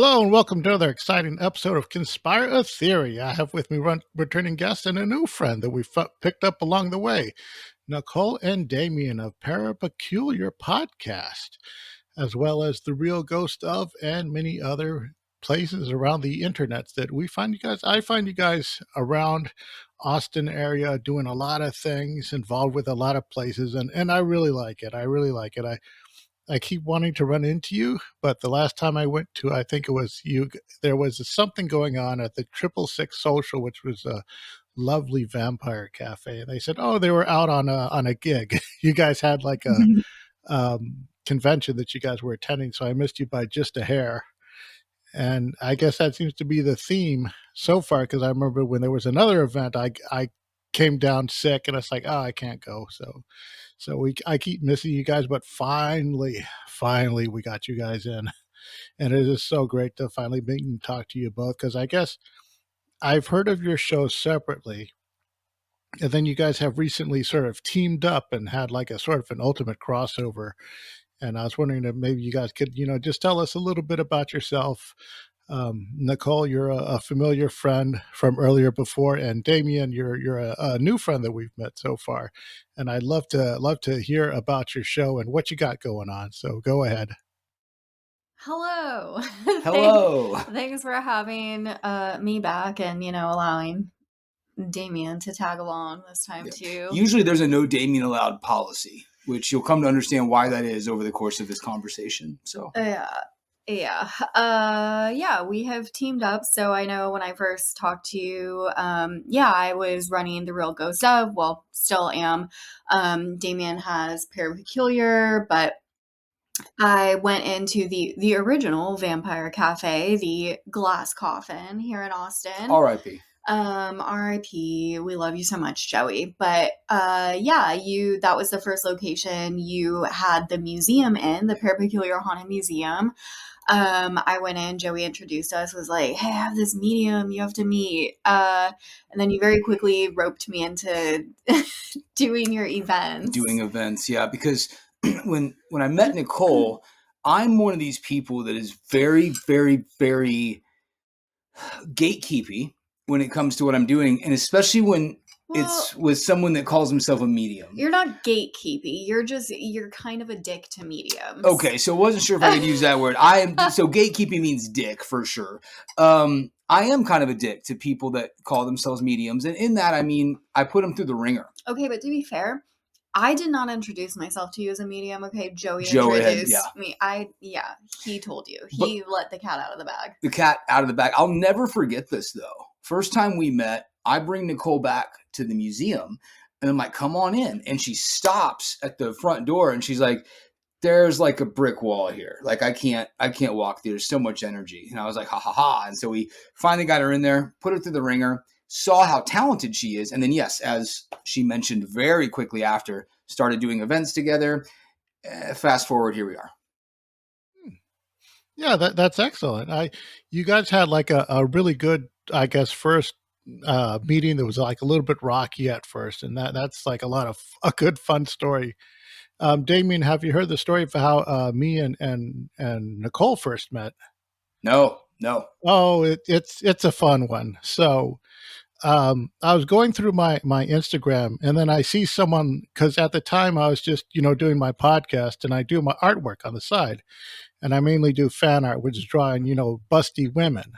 Hello and welcome to another exciting episode of Conspire a Theory. I have with me returning guest and a new friend that we picked up along the way, Nicole and Daimian of ParaPeculiar podcast, as well as The Real Ghost of and many other places around the internet that we find you guys. I find you guys around Austin area doing a lot of things, involved with a lot of places, and I really like it. I really like it. I keep wanting to run into you, but the last time I went to, I think it was you, there was something going on at the 666 Social, which was a lovely vampire cafe. And they said, oh, they were out on a gig. You guys had like a convention that you guys were attending, so I missed you by just a hair. And I guess that seems to be the theme so far, because I remember when there was another event, I came down sick, and it's like, oh, I can't go. So I keep missing you guys, but finally we got you guys in, and it is so great to finally meet and talk to you both, because I guess I've heard of your show separately, and then you guys have recently sort of teamed up and had like a sort of an ultimate crossover. And I was wondering if maybe you guys could, just tell us a little bit about yourself. Nicole, you're a familiar friend from earlier before, and Daimian, you're a new friend that we've met so far. And I'd love to hear about your show and what you got going on. So go ahead. Hello. Hello. Thanks for having me back and allowing Daimian to tag along this time too. Usually there's a no Daimian allowed policy, which you'll come to understand why that is over the course of this conversation. So yeah, we have teamed up. So I know when I first talked to you, I was running The Real Ghost of, well, still am. Daimian has ParaPeculiar, but I went into the original Vampire Cafe, the Glass Coffin here in Austin. R.I.P. R.I.P. We love you so much, Joey. But that was the first location you had the museum in, the ParaPeculiar Haunted Museum. I went in, Joey introduced us, was like, hey, I have this medium you have to meet. And then you very quickly roped me into doing your events. Doing events, yeah, because when I met Nicole, I'm one of these people that is very, very, very gatekeepy when it comes to what I'm doing, and especially when it's with someone that calls himself a medium. You're not gatekeepy. You're kind of a dick to mediums. Okay, so I wasn't sure if I could use that word. So gatekeeping means dick for sure. I am kind of a dick to people that call themselves mediums, and in that I mean I put them through the ringer. Okay, but to be fair, I did not introduce myself to you as a medium. Okay, Joey introduced me. He told you. He let the cat out of the bag. The cat out of the bag. I'll never forget this though. First time we met, I bring Nicole back to the museum, and I'm like, "Come on in." And she stops at the front door, and she's like, "There's like a brick wall here. Like I can't walk. There's so much energy." And I was like, "Ha ha ha!" And so we finally got her in there, put her through the ringer. Saw how talented she is. And then, yes, as she mentioned very quickly after, started doing events together. Fast forward, here we are. Yeah, that's excellent. You guys had like a really good, I guess, first meeting that was like a little bit rocky at first. And that's like a good fun story. Damien, have you heard the story of how me and Nicole first met? No. Oh, it's a fun one. So I was going through my Instagram, and then I see someone, because at the time I was just, doing my podcast, and I do my artwork on the side, and I mainly do fan art, which is drawing, busty women.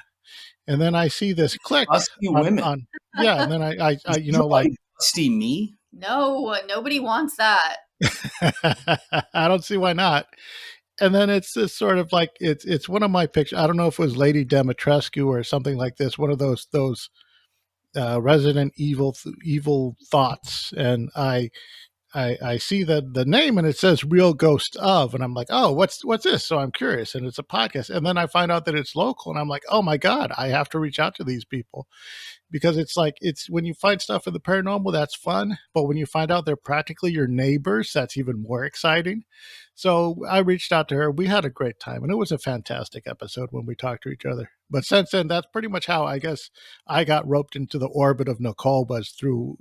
And then I see this click busty women. And then I like busty me? No, nobody wants that. I don't see why not. And then it's this sort of like, it's one of my pictures. I don't know if it was Lady Demetrescu or something like this, one of those Resident Evil thoughts, and I see the name, and it says Real Ghost of, and I'm like, oh, what's this? So I'm curious, and it's a podcast, and then I find out that it's local, and I'm like, oh my god, I have to reach out to these people, because it's when you find stuff in the paranormal, that's fun, but when you find out they're practically your neighbors, that's even more exciting. So I reached out to her. We had a great time, and it was a fantastic episode when we talked to each other. But since then, that's pretty much how I guess I got roped into the orbit of Nicole, was through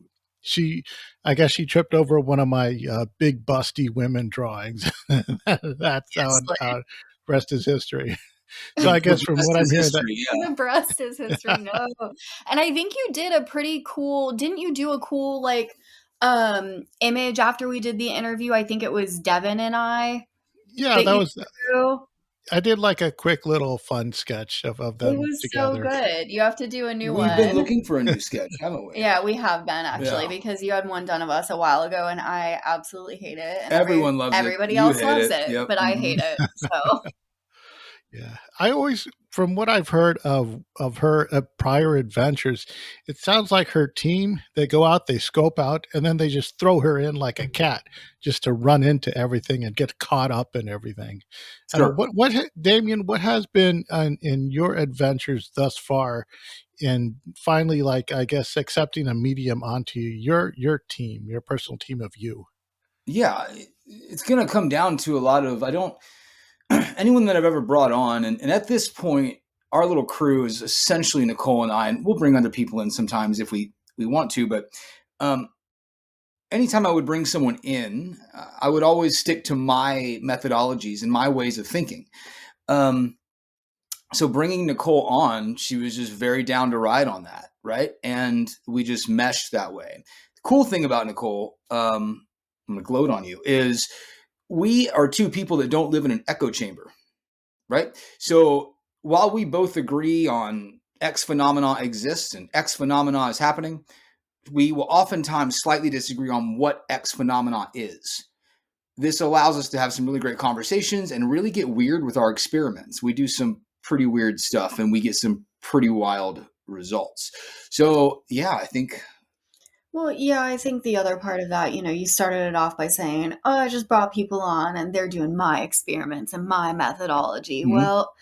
I guess she tripped over one of my big busty women drawings. That's how rest is history. So I The guess from rest what I'm is hearing that history. Yeah. The rest is history. No. And I think you did a pretty cool, didn't you do a cool like image after we did the interview? I think it was Devin and I yeah, that that you was drew. I did like a quick little fun sketch of It them was so together. good. You have to do a new We've been one. looking for a new sketch, haven't we? Yeah, we have been actually Yeah. because you had one done of us a while ago and I absolutely hate it and Everyone loves it. everybody You else hate loves it. it, Yep. but I hate it. So, Yeah. I always from what I've heard of her prior adventures, it sounds like her team, they go out, they scope out, and then they just throw her in like a cat just to run into everything and get caught up in everything. I don't know Sure. Damien, what has been in your adventures thus far in finally, like, I guess, accepting a medium onto your team, your personal team of you? Yeah. It's going to come down to a lot of, I don't, anyone that I've ever brought on, and at this point, our little crew is essentially Nicole and I, and we'll bring other people in sometimes if we want to, but um, anytime I would bring someone in, I would always stick to my methodologies and my ways of thinking. Um, so bringing Nicole on, she was just very down to ride on that, right? And we just meshed that way. The cool thing about Nicole, I'm gonna gloat on you, is we are two people that don't live in an echo chamber, right? So while we both agree on X phenomena exists and X phenomena is happening, we will oftentimes slightly disagree on what X phenomena is. This allows us to have some really great conversations and really get weird with our experiments. We do some pretty weird stuff and we get some pretty wild results. So, yeah, I think. well, yeah, I think the other part of that, you started it off by saying, "Oh, I just brought people on and they're doing my experiments and my methodology." Mhm, Well,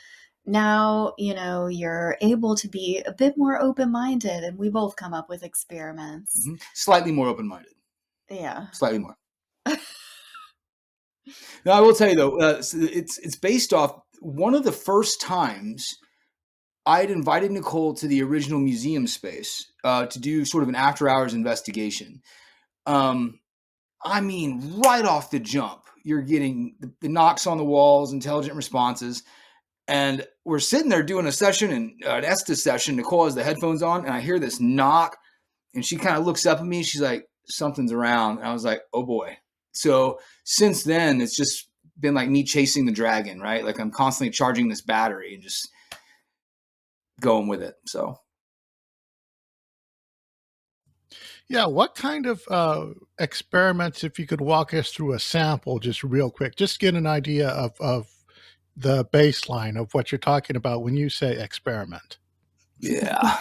now, you're able to be a bit more open-minded and we both come up with experiments. slightly more open minded. Yeah. Slightly more. Now, I will tell you though, it's based off one of the first times I had invited Nicole to the original museum space to do sort of an after hours investigation. Um, I mean, right off the jump, you're getting the knocks on the walls, intelligent responses. And we're sitting there doing a session, and an Estes session. Nicole has the headphones on, and I hear this knock, and she kind of looks up at me. She's like, "Something's around." And I was like, "Oh boy." So since then, it's just been like me chasing the dragon, right? Like I'm constantly charging this battery and just going with it. So Yeah, what kind of experiments, if you could walk us through a sample just real quick, just get an idea of the baseline of what you're talking about when you say experiment. yeah,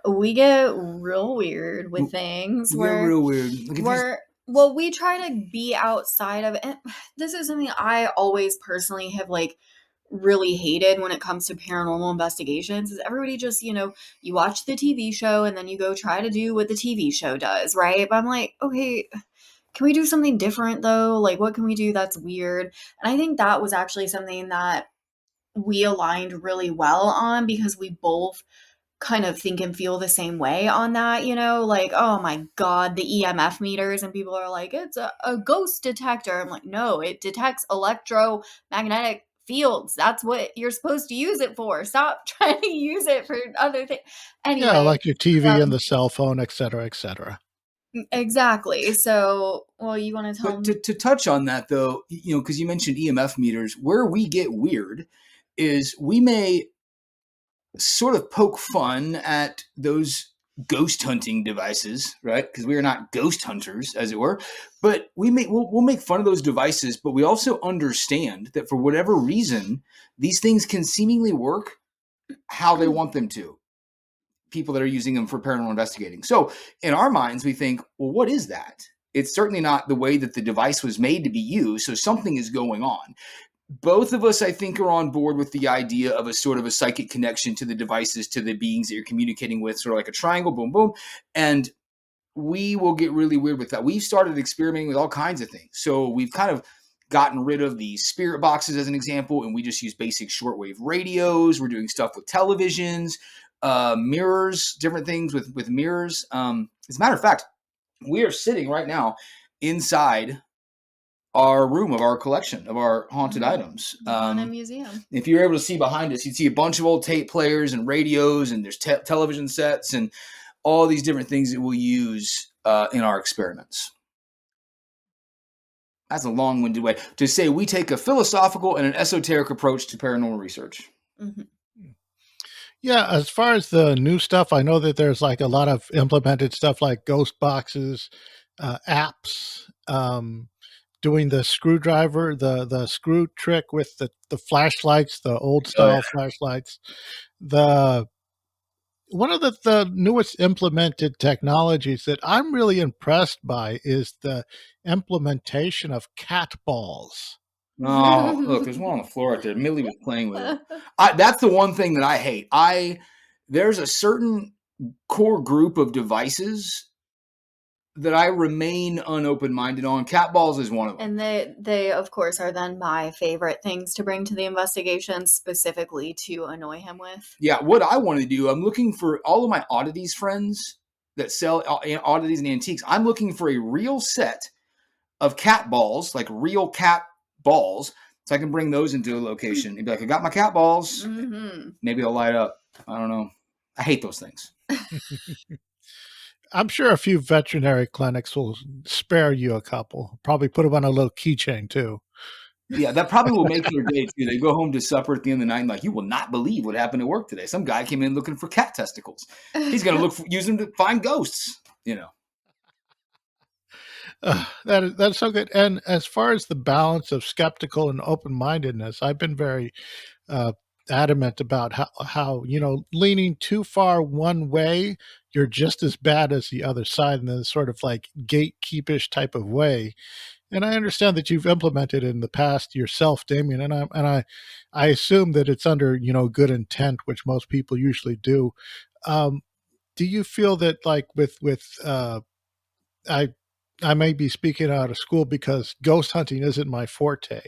We get real weird with things we get real weird. Like if you, well, we try to be outside of it. This is something I always personally have like really hated when it comes to paranormal investigations is everybody just, you watch the TV show and then you go try to do what the TV show does, right? But I'm like, okay, can we do something different though? Like, what can we do that's weird? And I think that was actually something that we aligned really well on because we both kind of think and feel the same way on that, like, oh my God, the EMF meters. And people are like, it's a ghost detector. I'm like, no, it detects electromagnetic fields. That's what you're supposed to use it for. Stop trying to use it for other things. Yeah, Anyway, like your TV and um, the cell phone, et cetera, et cetera. exactly. So, well, you want to tell but me? to touch on that though, because you mentioned EMF meters, where we get weird is we may sort of poke fun at those ghost hunting devices, right? Because we are not ghost hunters, as it were. But we'll make fun of those devices, but we also understand that for whatever reason, these things can seemingly work how they want them to. People that are using them for paranormal investigating. So in our minds, we think, well, what is that? It's certainly not the way that the device was made to be used. So something is going on. Both of us, I think, are on board with the idea of a sort of a psychic connection to the devices, to the beings that you're communicating with, sort of like a triangle, boom, boom. And we will get really weird with that. We've started experimenting with all kinds of things. So we've kind of gotten rid of the spirit boxes as an example, and we just use basic shortwave radios. We're doing stuff with televisions, mirrors, different things with mirrors. As a matter of fact, we are sitting right now inside our room of our collection of our haunted items. The haunted museum. If you're able to see behind us, you'd see a bunch of old tape players and radios, and there's television sets and all these different things that we'll use in our experiments. That's a long-winded way to say we take a philosophical and an esoteric approach to paranormal research. Mm-hmm. Yeah, as far as the new stuff, I know that there's like a lot of implemented stuff like ghost boxes, apps, doing the screwdriver, the screw trick with the flashlights, the old Oh, yeah. style flashlights. The one of the newest implemented technologies that I'm really impressed by is the implementation of cat balls. No, look, there's one on the floor right there. Millie was playing with it. That's the one thing that I hate. There's a certain core group of devices that I remain unopen-minded on. Cat balls is one of them. And they of course are then my favorite things to bring to the investigation, specifically to annoy him with. Yeah, what I want to do, I'm looking for all of my oddities friends that sell oddities and antiques. I'm looking for a real set of cat balls, like real cat balls, so I can bring those into a location and be like, I got my cat balls. Mm-hmm. Maybe they'll light up. I don't know. I hate those things. I'm sure a few veterinary clinics will spare you a couple. Probably put them on a little keychain too. Yeah, that probably will make their day too. They go home to supper at the end of the night and like, you will not believe what happened at work today. Some guy came in looking for cat testicles. He's going to use them to find ghosts, you know. That's so good. And as far as the balance of skeptical and open mindedness, I've been very uh, adamant about how leaning too far one way, you're just as bad as the other side, in this sort of like gatekeepish type of way. And I understand that you've implemented it in the past yourself, Damien, and I assume that it's under good intent, which most people usually do. Um, do you feel that like with I I may be speaking out of school because ghost hunting isn't my forte,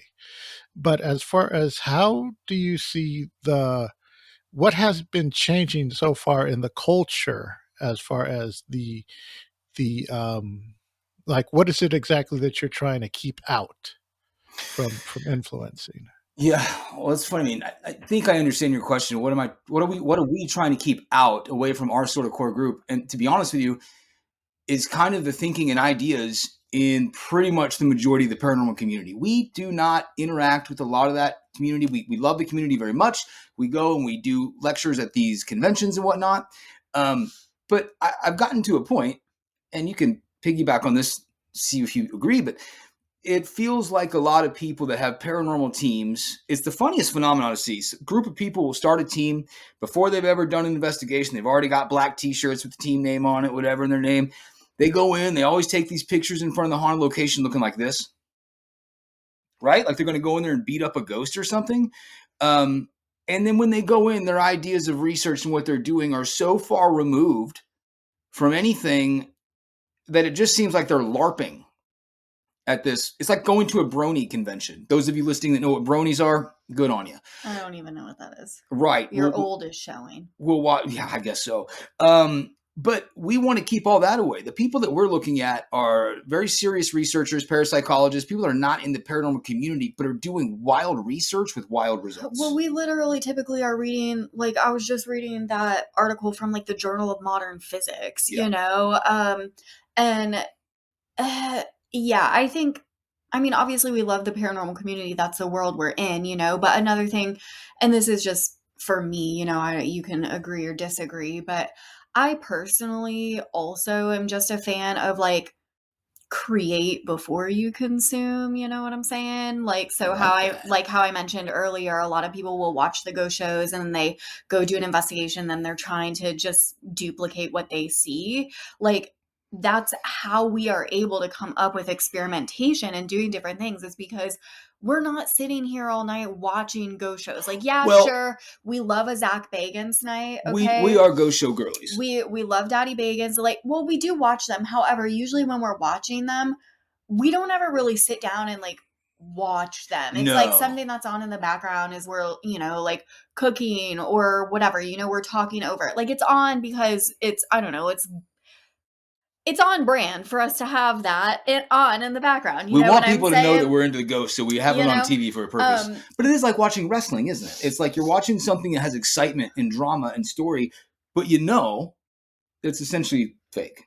but as far as how do you see what has been changing so far in the culture as far as the like what is it exactly that you're trying to keep out from influencing? Yeah, well, it's funny. I mean, I think I understand your question. What are we trying to keep out away from our sort of core group? And to be honest with you, is kind of the thinking and ideas in pretty much the majority of the paranormal community. We do not interact with a lot of that community. We love the community very much. We go and we do lectures at these conventions and whatnot. But I've gotten to a point, and you can piggyback on this, see if you agree, but it feels like a lot of people that have paranormal teams. It's the funniest phenomenon to see. A group of people will start a team before they've ever done an investigation. They've already got black T-shirts with the team name on it, whatever in their name. They go in. They always take these pictures in front of the haunted location looking like this, right? Like they're going to go in there and beat up a ghost or something. And then when they go in, their ideas of research and what they're doing are so far removed from anything that it just seems like they're LARPing at this. It's like going to a brony convention. Those of you listening that know what bronies are, good on you. I don't even know what that is. Right. Your old is showing. Yeah, I guess so. But we want to keep all that away. The people that we're looking at are very serious researchers, parapsychologists, people that are not in the paranormal community, but are doing wild research with wild results. Well, we literally typically are reading, like, I was just reading that article from, like, the Journal of Modern Physics, Yeah. And yeah, I mean, obviously we love the paranormal community. That's the world we're in, but another thing, and this is just for me, you can agree or disagree, but I personally also am just a fan of like create before you consume, you know what I'm saying? Like, so how I mentioned earlier, a lot of people will watch the ghost shows and they go do an investigation, then they're trying to just duplicate what they see. Like, that's how we are able to come up with experimentation and doing different things, is because we're not sitting here all night watching ghost shows. Like, yeah, Well, sure, we love a Zach Bagans night. We Okay, are ghost show girlies. we love Daddy Bagans. Like, well, we do watch them. However, usually when we're watching them, we don't ever really sit down and like watch them. It's like No. something that's on in the background as we're, like cooking or whatever, we're talking over it. Like, it's on because it's, I don't know, it's it's on brand for us to have that on in the background. You We know what want I'm people to know saying? that we're into the ghost, so we have You it on know? TV for a purpose. Um, But it is like watching wrestling, isn't it? It's like you're watching something that has excitement and drama and story, but you know it's essentially fake.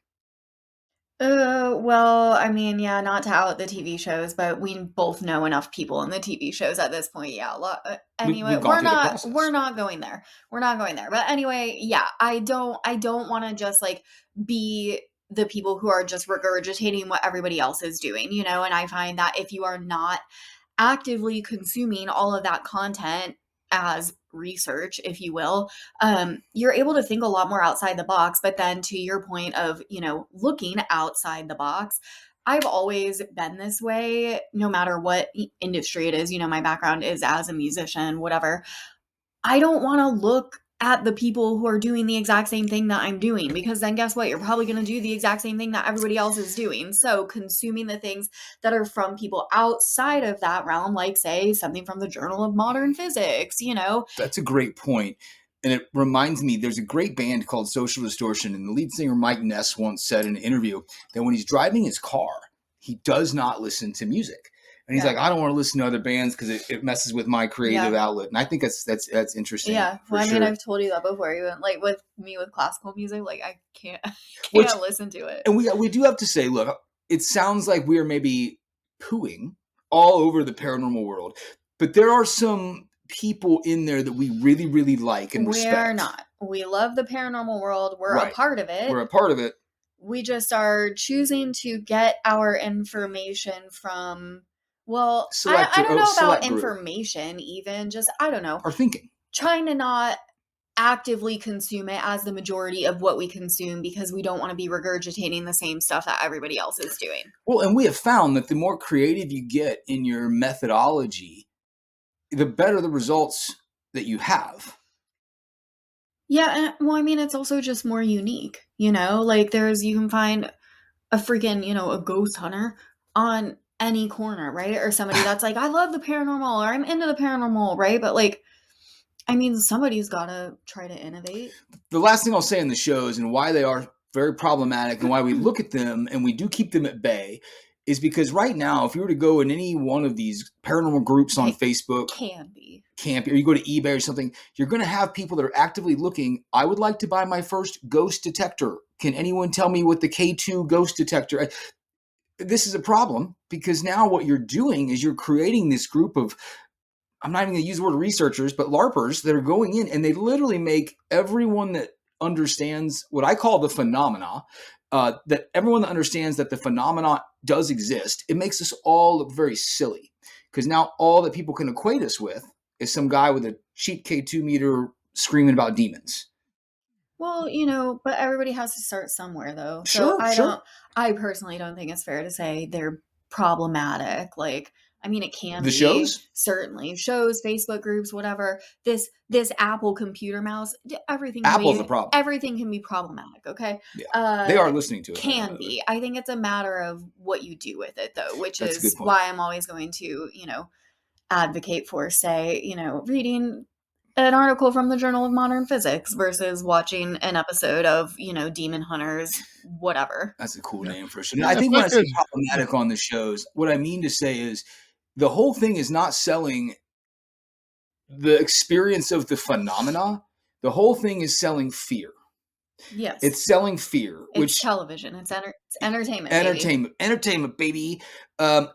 well, I mean, yeah, not to out the TV shows, but we both know enough people in the TV shows at this point. Yeah, anyway, We've gone through the process. we're not going there. We're not going there. But anyway, yeah, I don't want to just like be the people who are just regurgitating what everybody else is doing, you know? And I find that if you are not actively consuming all of that content as research, if you will, you're able to think a lot more outside the box. But then to your point of, you know, looking outside the box, I've always been this way, no matter what industry it is. You know, my background is as a musician, whatever. I don't want to look at the people who are doing the exact same thing that I'm doing, because then guess what? You're probably going to do the exact same thing that everybody else is doing. So, consuming the things that are from people outside of that realm, like, say, something from the Journal of Modern Physics, you know? That's a great point. And it reminds me, there's a great band called Social Distortion, and the lead singer Mike Ness once said in an interview that when he's driving his car, he does not listen to music. And he's Yeah. like, I don't want to listen to other bands because it messes with my creative outlet. And I think that's interesting. Yeah. Well, I mean, sure. I've told you that before. Even like with me with classical music, like I can't, Which- listen to it. And we do have to say, look, it sounds like we are maybe pooing all over the paranormal world, but there are some people in there that we really, really like and respect. We are not. We love the paranormal world. We're Right. a part of it. We're a part of it. We just are choosing to get our information from, well, I don't know about information, even just, I don't know, Our thinking. trying to not actively consume it as the majority of what we consume, because we don't want to be regurgitating the same stuff that everybody else is doing. Well, and we have found that the more creative you get in your methodology, the better the results that you have. Yeah, well, I mean, it's also just more unique, you know? Like, you can find a freaking, you know, a ghost hunter on any corner, right? Or somebody that's like, I love the paranormal, or I'm into the paranormal, right? But like, I mean, somebody's got to try to innovate. The last thing I'll say in the shows and why they are very problematic and why we look at them and we do keep them at bay is because right now, if you were to go in any one of these paranormal groups on Facebook, or you go to eBay or something, you're going to have people that are actively looking. I would like to buy my first ghost detector. Can anyone tell me what the K2 ghost detector? This is a problem because now what you're doing is you're creating this group of, I'm not even going to use the word researchers, but LARPers that are going in and they literally make everyone that understands what I call the phenomena, that everyone that understands that the phenomena does exist, it makes us all look very silly because now all that people can equate us with is some guy with a cheap K2 meter screaming about demons. Well, you know, but everybody has to start somewhere, though. Sure, So I personally don't think it's fair to say they're problematic. Like, I mean, it can be. The shows? Certainly. Shows, Facebook groups, whatever. This Apple computer mouse, everything Apple's the problem. Everything can be problematic, okay? Yeah. They are listening to it. Can be. I think it's a matter of what you do with it, though, which That's is why I'm always going to, you know, advocate for, say, you know, reading an article from the Journal of Modern Physics versus watching an episode of, you know, Demon Hunters, whatever. That's a cool name for a show. I think when I say problematic on the shows, what I mean to say is the whole thing is not selling the experience of the phenomena. The whole thing is selling fear. Yes. It's selling fear. It's television. It's entertainment. Entertainment, baby.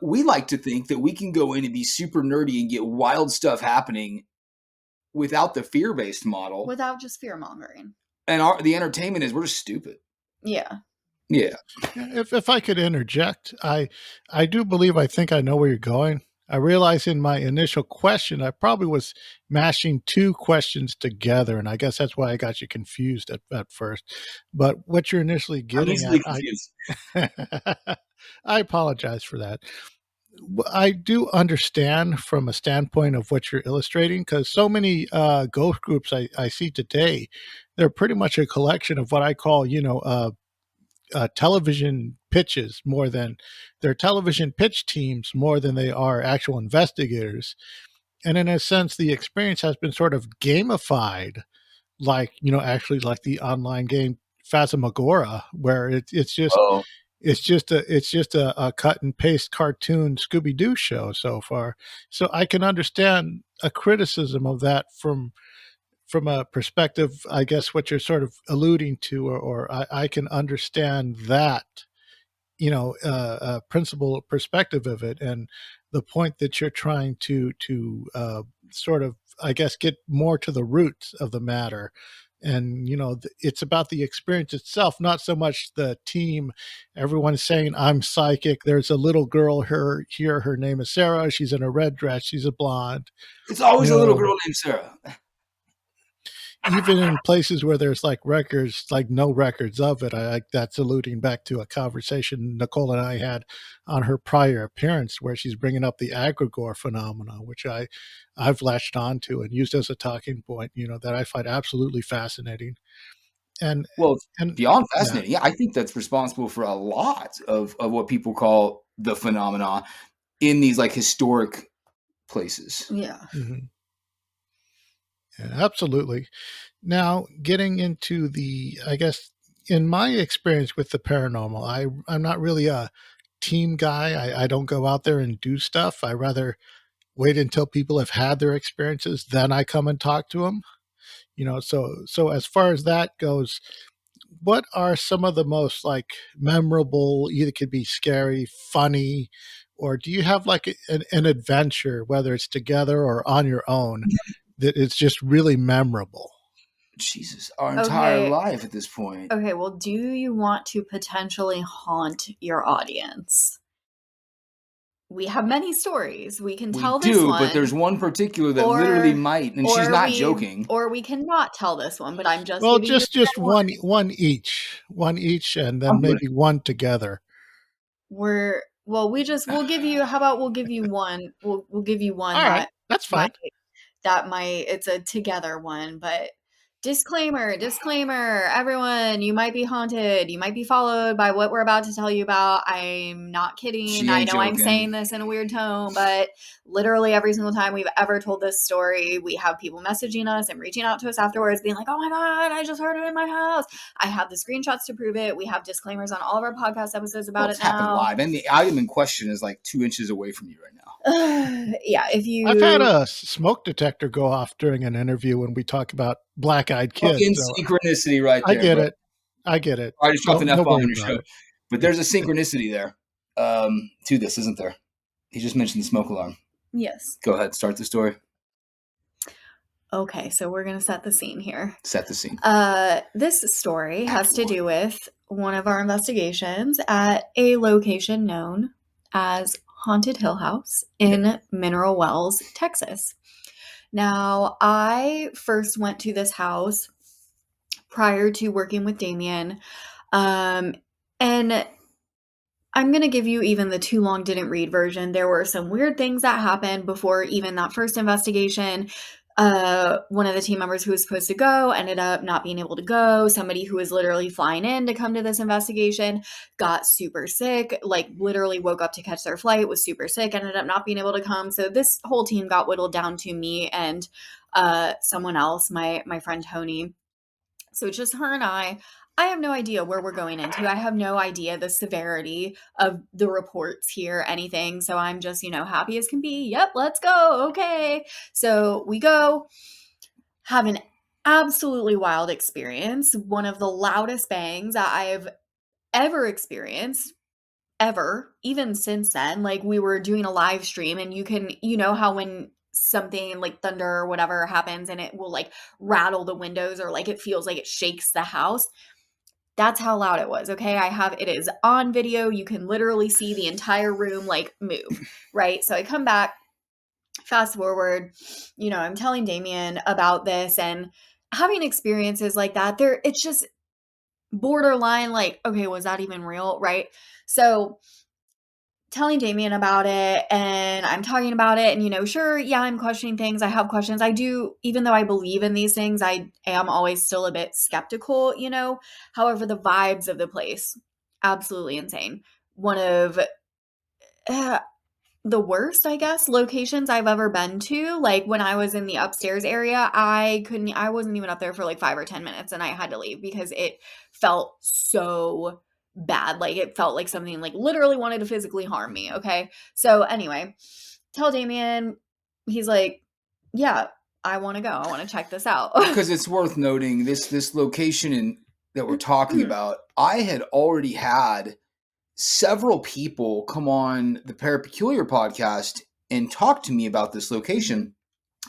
We like to think that we can go in and be super nerdy and get wild stuff happening without the fear-based model. Without just fear-mongering. And the entertainment is we're just stupid. Yeah. Yeah. If I could interject, I think I know where you're going. I realized in my initial question, I probably was mashing two questions together, and I guess that's why I got you confused at first. But what you're initially getting at, I apologize for that. I do understand from a standpoint of what you're illustrating, because so many ghost groups I see today, they're pretty much a collection of what I call, television pitches more than they're television pitch teams more than they are actual investigators. And in a sense, the experience has been sort of gamified, like, actually like the online game Phasmagoria, where Oh, it's just a cut and paste cartoon Scooby Doo show so far. So I can understand a criticism of that from a perspective, I guess what you're sort of alluding to, or I can understand that, principal perspective of it, and the point that you're trying to sort of, I guess, get more to the roots of the matter. And it's about the experience itself, not so much the team. Everyone's saying I'm psychic. There's a little girl here. Her name is Sarah. She's in a red dress. She's a blonde. it's always a little No, girl named Sarah. even in places where there's like records, like no records of it. That's alluding back to a conversation Nicole and I had on her prior appearance, where she's bringing up the agregore phenomena, which I've latched onto and used as a talking point. That I find absolutely fascinating. And Well, it's and beyond yeah, fascinating. Yeah, I think that's responsible for a lot of what people call the phenomena in these like historic places. Yeah. mhm, yeah, absolutely. Now, getting into I guess, in my experience with the paranormal, I'm not really a team guy. I don't go out there and do stuff. I rather wait until people have had their experiences, then I come and talk to them. So as far as that goes, what are some of the most like memorable? Either could be scary, funny, or do you have like an adventure, whether it's together or on your own, that it's just really memorable? Jesus, our entire Okay. life at this point. Okay. Well, do you want to potentially haunt your audience? We have many stories. We can We tell this do, but there's one, one particular that literally or might, and she's or not we joking. or we cannot tell this one, but I'm just Well, giving you just one. one each, and I'm then good. maybe one together. We'll give you, how about we'll give you one. We'll give you one All right, that's might fine. it's a together one, but disclaimer, everyone, you might be haunted, you might be followed by what we're about to tell you about. I'm not kidding. She I ain't know I'm saying joking. this in a weird tone, but literally every single time we've ever told this story, we have people messaging us and reaching out to us afterwards being like, oh my god, I just heard it in my house. I have the screenshots to prove it. We have disclaimers on all of our podcast episodes Well, about it it's happened now. live, and the item in question is like 2 inches away from you right now. Yeah, if I've had you a smoke detector go off during an interview when we talk about black-eyed kids, Fucking so synchronicity right I there, get bro. it. I get it. I just dropped an F Don't bomb worry on your about show, it. but there's a synchronicity there to this, isn't there? He just mentioned the smoke alarm. Yes. Go ahead, start the story. Okay, so we're gonna set the scene here. Set the scene. This story has Act to one. do with one of our investigations at a location known as Haunted Hill House in Mineral Wells, Texas. Now, I first went to this house prior to working with Daimian, and I'm going to give you even the too long didn't read version. There were some weird things that happened before even that first investigation. One of the team members who was supposed to go ended up not being able to go. Somebody who was literally flying in to come to this investigation got super sick, like literally woke up to catch their flight, was super sick, ended up not being able to come. So this whole team got whittled down to me and someone else, my friend Tony. So it's just her and I. I have no idea where we're going into. I have no idea the severity of the reports here, anything. So I'm just, happy as can be. Yep, let's go. Okay. So we go, have an absolutely wild experience. One of the loudest bangs that I've ever experienced, ever, even since then. Like, we were doing a live stream, and you know how when something like thunder or whatever happens and it will like rattle the windows, or like it feels like it shakes the house. That's how loud it was. Okay. It is on video. You can literally see the entire room like move. Right. So I come back, fast forward, I'm telling Damien about this and having experiences like that. It's just borderline like, okay, was that even real? Right. So telling Damien about it, and I'm talking about it, and sure, yeah, I'm questioning things. I have questions. I do, even though I believe in these things, I am. Always still a bit skeptical. However, the vibes of the place, absolutely insane. One of the worst, I guess, locations I've ever been to. Like when I was in the upstairs area, I wasn't even up there for like 5 or 10 minutes and I had to leave because it felt so bad. Like it felt like something like literally wanted to physically harm me. Okay. So anyway, tell Damien, he's like, yeah, I want to go. I want to check this out. Because it's worth noting this location that we're talking about, I had already had several people come on the ParaPeculiar podcast and talk to me about this location.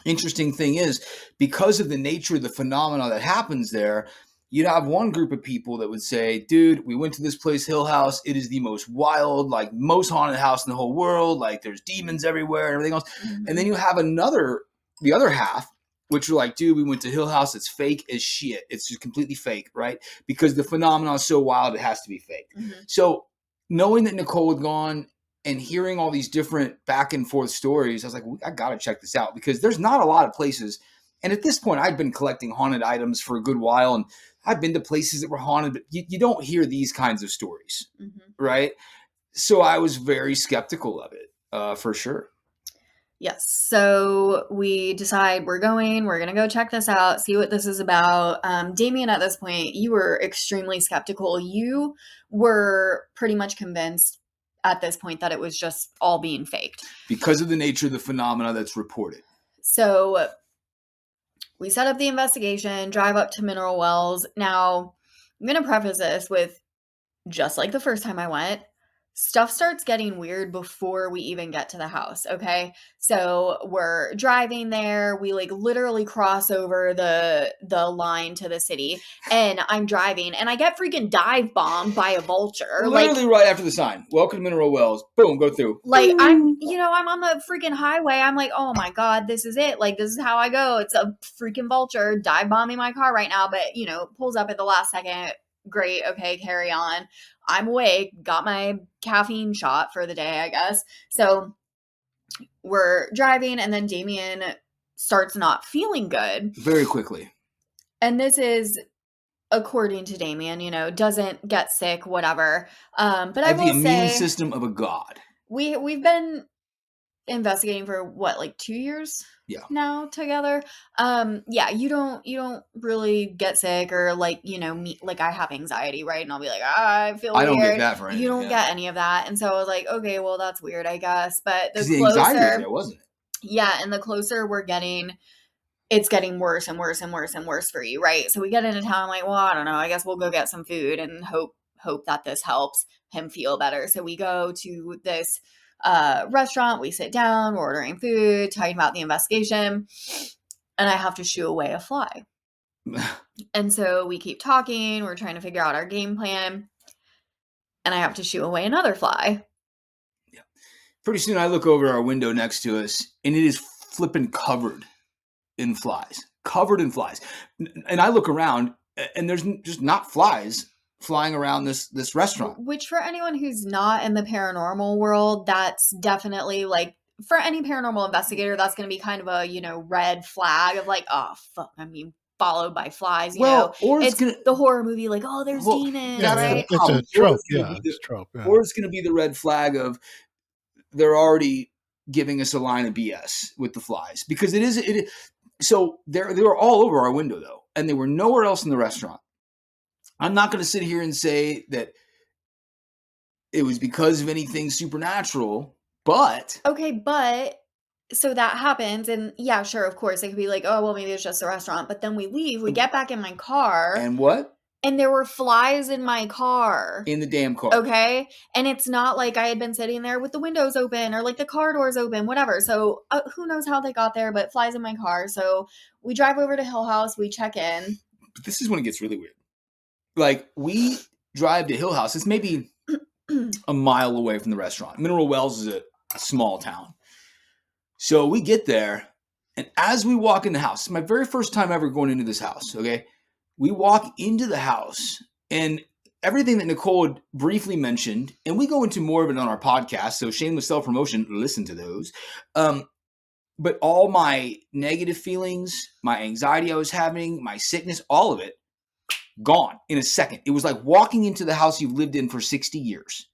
Interesting thing is, because of the nature of the phenomena that happens there, you'd have one group of people that would say, dude, we went to this place, Hill House. It is the most wild, like most haunted house in the whole world. Like there's demons everywhere and everything else. And then you have the other half, which are like, dude, we went to Hill House. It's fake as shit. It's just completely fake, right? Because the phenomenon is so wild, it has to be fake. So knowing that Nicole had gone and hearing all these different back and forth stories, I was like, I got to check this out because there's not a lot of places. And at this point, I'd been collecting haunted items for a good while, and I've been to places that were haunted, but you don't hear these kinds of stories, right? So I was very skeptical of it, for sure. Yes. So we decide we're going to go check this out, see what this is about. Damien, at this point, you were extremely skeptical. You were pretty much convinced at this point that it was just all being faked. Because of the nature of the phenomena that's reported. So we set up the investigation, drive up to Mineral Wells. Now, I'm going to preface this with, just like the first time I went, stuff starts getting weird before we even get to the house, okay? So we're driving there. We like literally cross over the line to the city, and I'm driving, and I get freaking dive bombed by a vulture. Literally right after the sign. Welcome to Mineral Wells. Boom, go through. Like I'm on the freaking highway. I'm like, oh my God, this is it. Like, this is how I go. It's a freaking vulture dive bombing my car right now, but pulls up at the last second. Great. Okay, carry on. I'm awake, got my caffeine shot for the day, I guess. So we're driving, and then Damien starts not feeling good. Very quickly. And this is, according to Damien, doesn't get sick, whatever. But I will say, the immune system of a god. We've been investigating for what, like 2 years now together. You don't really get sick or like me, like I have anxiety, right? And I'll be like, I feel weird. I don't get that for anything. You don't get any of that. And so I was like, okay, well, that's weird, I guess. But the anxiety was there, wasn't it? Yeah, and the closer we're getting, it's getting worse and worse and worse and worse for you, right? So we get into town, I'm like, well, I don't know, I guess we'll go get some food and hope that this helps him feel better. So we go to this restaurant, we sit down, we're ordering food, talking about the investigation, and I have to shoo away a fly. And so we keep talking, we're trying to figure out our game plan, and I have to shoo away another fly. Yeah. Pretty soon I look over our window next to us, and it is flipping covered in flies. And I look around, and there's just not flies flying around this restaurant. Which, for anyone who's not in the paranormal world, that's definitely like, for any paranormal investigator, that's going to be kind of a, red flag of like, oh, fuck, followed by flies, or it's the horror movie, like, oh, there's demons, right? It's a trope, it's a trope. Yeah. Or it's going to be the red flag of they're already giving us a line of BS with the flies. Because it is. So they were all over our window, though, and they were nowhere else in the restaurant. I'm not going to sit here and say that it was because of anything supernatural, but... Okay, but... So that happens, and yeah, sure, of course, it could be like, oh, well, maybe it's just a restaurant, but then we leave, we get back in my car... And what? And there were flies in my car. In the damn car. Okay? And it's not like I had been sitting there with the windows open or like the car doors open, whatever. So who knows how they got there, but flies in my car. So we drive over to Hill House, we check in. But this is when it gets really weird. Like, we drive to Hill House. It's maybe a mile away from the restaurant. Mineral Wells is a small town. So we get there, and as we walk in the house, it's my very first time ever going into this house, okay? We walk into the house, and everything that Nicole had briefly mentioned, and we go into more of it on our podcast, so shameless self-promotion, listen to those. But all my negative feelings, my anxiety I was having, my sickness, all of it, gone in a second. It was like walking into the house you've lived in for 60 years.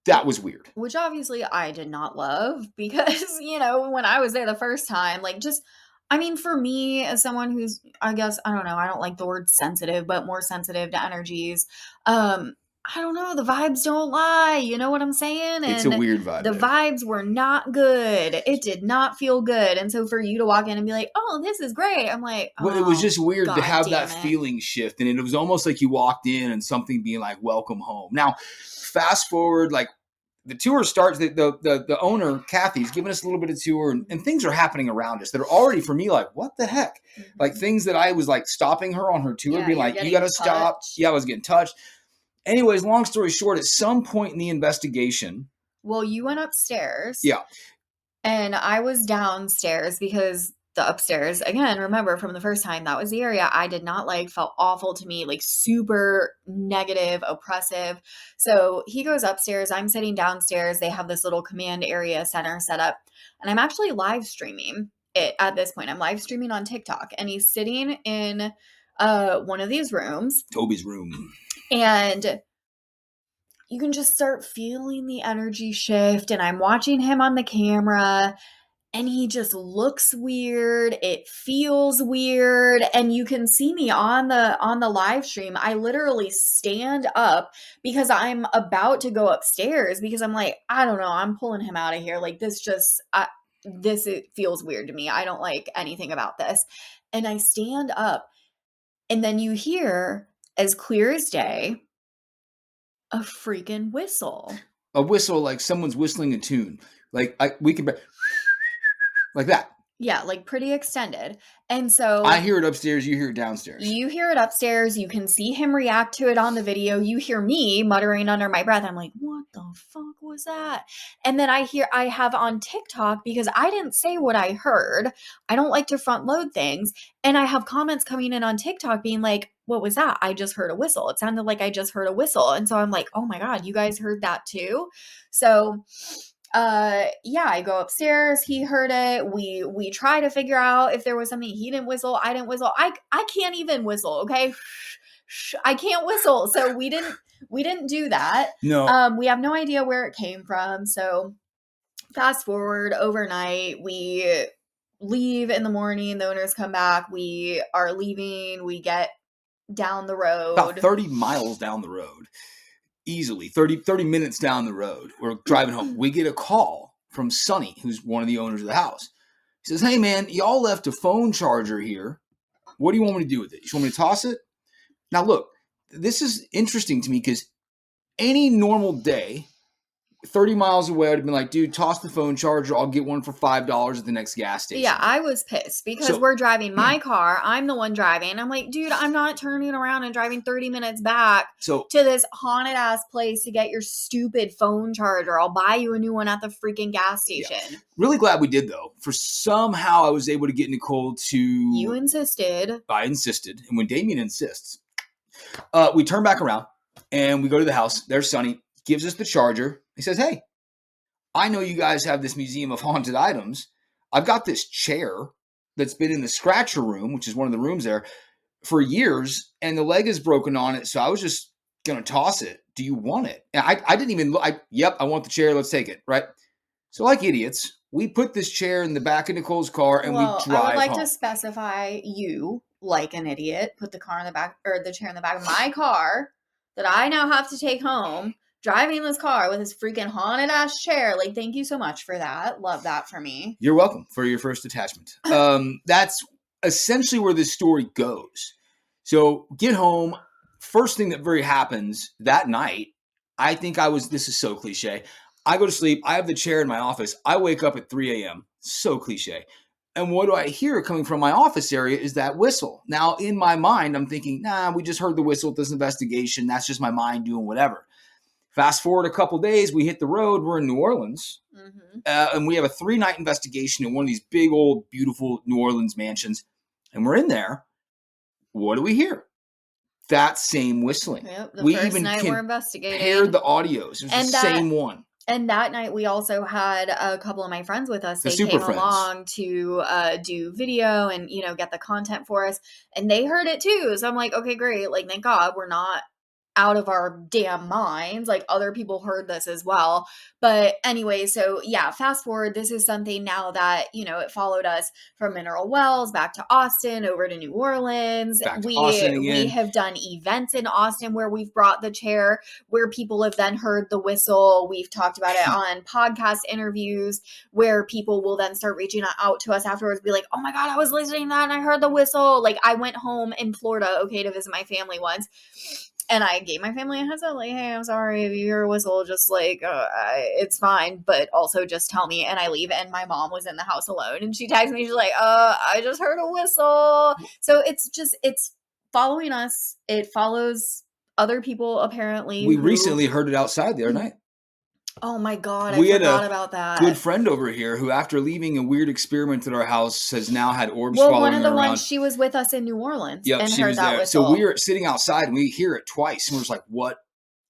That was weird. Which obviously I did not love because, when I was there the first time, for me, as someone who's, I guess, I don't know, I don't like the word sensitive, but more sensitive to energies. I don't know, the vibes don't lie. You know what I'm saying? It's a And weird vibe the there. vibes were not good. It did not feel good. And so for you to walk in and be like, oh, this is great. I'm like, oh, Well, it was just weird to God have that damn it. feeling shift. And it was almost like you walked in and something being like, welcome home. Now, fast forward, like the tour starts, the owner, Kathy's giving us a little bit of tour and things are happening around us that are already, for me, like, what the heck? Like things that I was like stopping her on her tour, Yeah, being you're like, you getting got to stop. touched. Yeah, I was getting touched. Anyways, long story short, at some point in the investigation. Well, you went upstairs. Yeah. And I was downstairs because the upstairs, again, remember from the first time, that was the area I did not like, felt awful to me, like super negative, oppressive. So he goes upstairs. I'm sitting downstairs. They have this little command area center set up. And I'm actually live streaming it at this point. I'm live streaming on TikTok. And he's sitting in one of these rooms. Toby's room. And you can just start feeling the energy shift. And I'm watching him on the camera. And he just looks weird. It feels weird. And you can see me on the live stream. I literally stand up because I'm about to go upstairs because I'm like, I don't know, I'm pulling him out of here. Like it feels weird to me. I don't like anything about this. And I stand up and then you hear, as clear as day, a freaking whistle. A whistle, like someone's whistling a tune. Like we could like that. Yeah, like pretty extended. And so I hear it upstairs, you hear it downstairs. You hear it upstairs. You can see him react to it on the video. You hear me muttering under my breath. I'm like, what the fuck was that? And then I have on TikTok, because I didn't say what I heard. I don't like to front load things. And I have comments coming in on TikTok being like, what was that? I just heard a whistle. It sounded like I just heard a whistle. And so I'm like, oh my God, you guys heard that too? So yeah, I go upstairs. He heard it. We try to figure out if there was something. He didn't whistle. I didn't whistle. I can't even whistle. Okay. I can't whistle. So we didn't do that. No. We have no idea where it came from. So fast forward overnight, we leave in the morning. The owners come back. We are leaving. We get down the road. About 30 miles down the road. Easily 30 minutes down the road. We're driving home. We get a call from Sonny, who's one of the owners of the house. He says, hey man, y'all left a phone charger here. What do you want me to do with it? You want me to toss it? Now look, this is interesting to me because any normal day, 30 miles away, I'd have been like, dude, toss the phone charger. I'll get one for $5 at the next gas station. Yeah, I was pissed because we're driving my car. I'm the one driving. I'm like, dude, I'm not turning around and driving 30 minutes back to this haunted ass place to get your stupid phone charger. I'll buy you a new one at the freaking gas station. Yeah. Really glad we did, though. For somehow I was able to get Nicole to... You insisted. I insisted. And when Daimian insists, we turn back around and we go to the house. There's Sonny. Gives us the charger. He says, hey, I know you guys have this museum of haunted items. I've got this chair that's been in the scratcher room, which is one of the rooms there, for years, and the leg is broken on it, so I was just going to toss it. Do you want it? And I didn't even look. Yep, I want the chair. Let's take it, right? So like idiots, we put this chair in the back of Nicole's car, and we drive I would like home. to specify you, like an idiot, put the car in the back, or the chair in the back of my car that I now have to take home. Driving this car with his freaking haunted ass chair. Like, thank you so much for that. Love that for me. You're welcome for your first attachment. That's essentially where this story goes. So get home. First thing that happens that night, I think this is so cliche. I go to sleep. I have the chair in my office. I wake up at 3 a.m. So cliche. And what do I hear coming from my office area is that whistle. Now, in my mind, I'm thinking, we just heard the whistle at this investigation. That's just my mind doing whatever. Fast forward a couple days, we hit the road. We're in New Orleans, and we have a 3-night investigation in one of these big, old, beautiful New Orleans mansions. And we're in there. What do we hear? That same whistling. Yep, the first night we're investigating. Paired the audios. It was the same one. And that night, we also had a couple of my friends with us. They came along to do video and, get the content for us. And they heard it too. So I'm like, okay, great. Like, thank God we're not out of our damn minds. Like other people heard this as well. But anyway, so yeah, fast forward, this is something now that, it followed us from Mineral Wells back to Austin, over to New Orleans. Back to Austin We again. have done events in Austin where we've brought the chair, where people have then heard the whistle. We've talked about it on podcast interviews where people will then start reaching out to us afterwards, be like, oh my God, I was listening to that and I heard the whistle. Like I went home in Florida, okay, to visit my family once. And I gave my family a heads up, like, hey, I'm sorry if you hear a whistle, just like, it's fine, but also just tell me. And I leave, and my mom was in the house alone, and she texts me, she's like, I just heard a whistle. So it's following us. It follows other people, apparently. We recently heard it outside the other night. Oh my God, We I had forgot a about that. Good friend over here who, after leaving a weird experiment at our house, has now had orbs Well, following one of her the around. ones, she was with us in New Orleans Yep, and she heard was that there. whistle. So we were sitting outside and we hear it twice, and we're just like, what?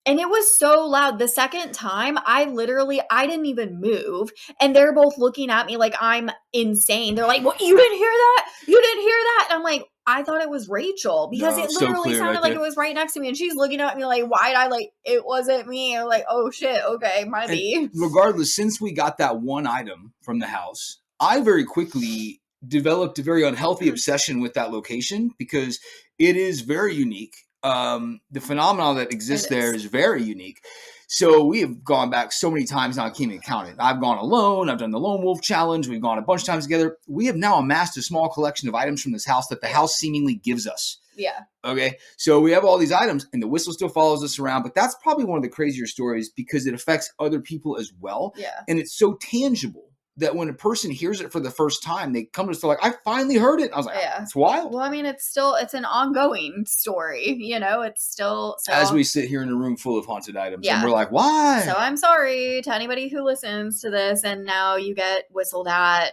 And it was so loud. The second time, I didn't even move. And they're both looking at me like I'm insane. They're like, well, you didn't hear that? You didn't hear that? And I'm like, I thought it was Rachel, because No, it so literally clear sounded right like there. it was right next to me. And she's looking at me like, why'd I, like, it wasn't me. I'm like, oh shit, okay, might be. And regardless, since we got that one item from the house, I very quickly developed a very unhealthy obsession with that location because it is very unique. The phenomenon that exists there is very unique. So we have gone back so many times now I can't even count it. I've gone alone. I've done the Lone Wolf Challenge. We've gone a bunch of times together. We have now amassed a small collection of items from this house that the house seemingly gives us. Yeah. Okay. So we have all these items and the whistle still follows us around, but that's probably one of the crazier stories because it affects other people as well. Yeah. And it's so tangible that when a person hears it for the first time, they come to us, like, I finally heard it. I was like, Yeah. it's wild. Well, I mean, it's an ongoing story, it's still. So, as we sit here in a room full of haunted items, Yeah. and we're like, why? So I'm sorry to anybody who listens to this and now you get whistled at.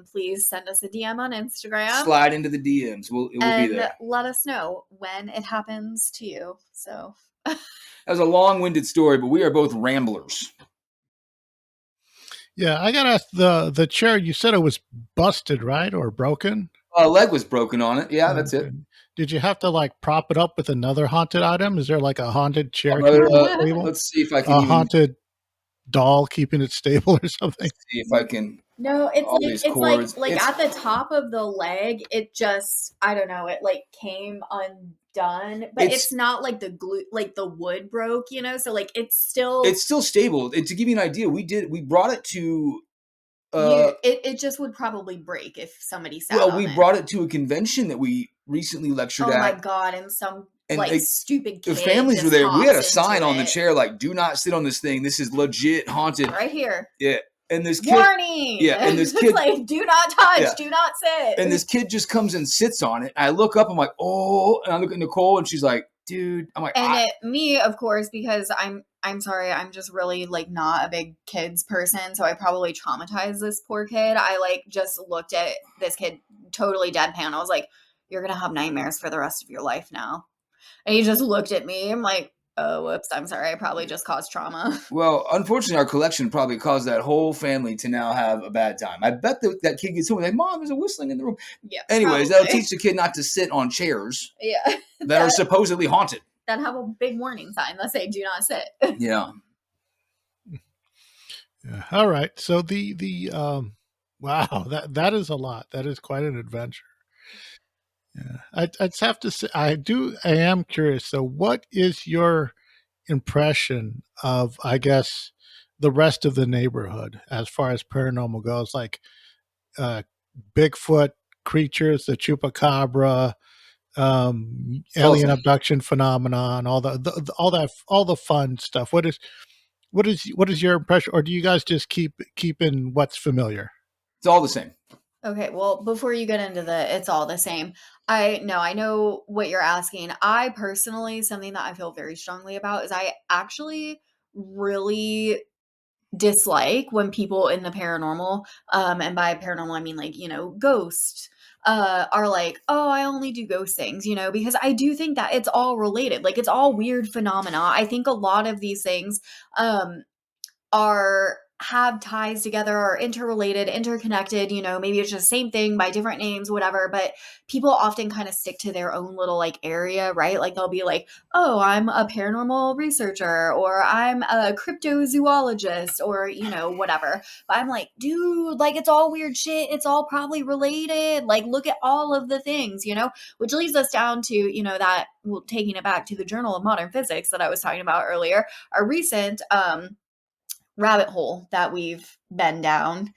Please send us a DM on Instagram. Slide into the DMs. It will be there. Let us know when it happens to you. So that was a long-winded story, but we are both ramblers. Yeah, I gotta ask, the chair, you said it was busted, right? Or broken? A leg was broken on it. Yeah, that's it. Did you have to like prop it up with another haunted item? Is there like a haunted chair let's see if I can haunted doll keeping it stable or something? See if I can. No, it's like at the top of the leg, it just, I don't know, it like came undone, but it's not like the glue, like the wood broke, so like it's still stable. To give you an idea, we brought it to it just would probably break if somebody sat on we it. brought it to a convention that we recently lectured at. Oh my God, and some stupid kid, the families were there. We had a sign on the chair like, do not sit on this thing, this is legit haunted. Right here. Yeah. And this kid, warning. Yeah, and this kid, like, do not touch, do not sit. And this kid just comes and sits on it. I look up, I'm like, oh, and I look at Nicole, and she's like, dude, I'm like, and me, of course, because I'm sorry, I'm just really like not a big kids person, so I probably traumatized this poor kid. I like just looked at this kid totally deadpan. I was like, you're gonna have nightmares for the rest of your life now. And he just looked at me. I'm like, oh, whoops, I'm sorry. I probably just caused trauma. Well, unfortunately, our collection probably caused that whole family to now have a bad time. I bet that kid gets home like, Mom, there's a whistling in the room. Yeah. Anyways, that'll teach the kid not to sit on chairs. Yeah. that are supposedly haunted. That have a big warning sign that say, do not sit. Yeah. Yeah. All right. So wow, that is a lot. That is quite an adventure. Yeah. I'd have to say, I am curious. So what is your impression of, I guess, the rest of the neighborhood as far as paranormal goes? Like Bigfoot creatures, the chupacabra, alien abduction phenomenon, all the fun stuff. What is your impression, or do you guys just keep in what's familiar? It's all the same. Okay, well, before you get into it's all the same. I know what you're asking. I personally, something that I feel very strongly about is I actually really dislike when people in the paranormal, and by paranormal I mean like, ghosts, are like, oh, I only do ghost things, because I do think that it's all related. Like, it's all weird phenomena. I think a lot of these things, have ties together or interrelated, interconnected, maybe it's just same thing by different names, whatever, but people often kind of stick to their own little like area, right? Like they'll be like, oh, I'm a paranormal researcher, or I'm a cryptozoologist, or, whatever. But I'm like, dude, like it's all weird shit. It's all probably related. Like, look at all of the things, which leads us down to, that, well, taking it back to the Journal of Modern Physics that I was talking about earlier, a recent, rabbit hole that we've been down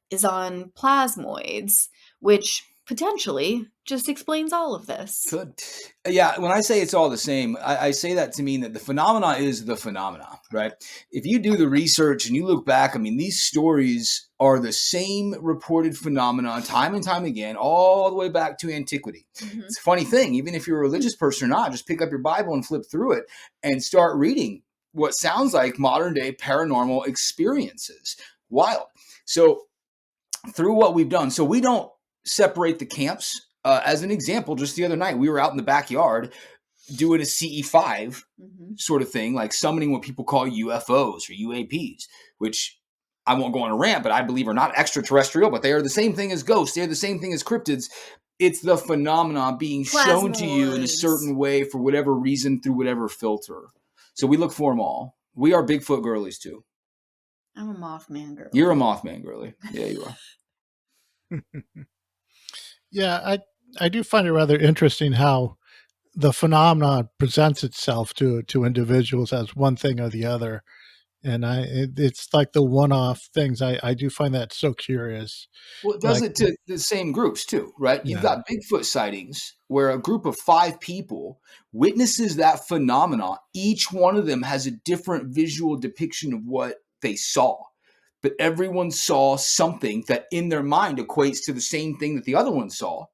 is on plasmoids, which potentially just explains all of this. Good. Yeah, when I say it's all the same, I say that to mean that the phenomena is the phenomena, right? If you do the research and you look back, I mean, these stories are the same reported phenomena time and time again, all the way back to antiquity. Mhm. It's a funny thing, even if you're a religious person or not, just pick up your Bible and flip through it and start reading what sounds like modern day paranormal experiences. Wild. So through what we've done, so we don't separate the camps. As an example, just the other night, we were out in the backyard doing a CE5 sort of thing, like summoning what people call UFOs or UAPs, which I won't go on a rant, but I believe are not extraterrestrial, but they are the same thing as ghosts. They're the same thing as cryptids. It's the phenomena being shown to you in a certain way for whatever reason through whatever filter. So we look for them all. We are Bigfoot girlies too. I'm a Mothman girl. You're a Mothman girly. Yeah, you are. Yeah, I do find it rather interesting how the phenomenon presents itself to individuals as one thing or the other, and it's like the one-off things. I do find that so curious. Well, it does Like, it to the same groups too, right? You've yeah, got Bigfoot sightings where a group of 5 people witnesses that phenomena. Each one of them has a different visual depiction of what they saw, but everyone saw something that in their mind equates to the same thing that the other one saw,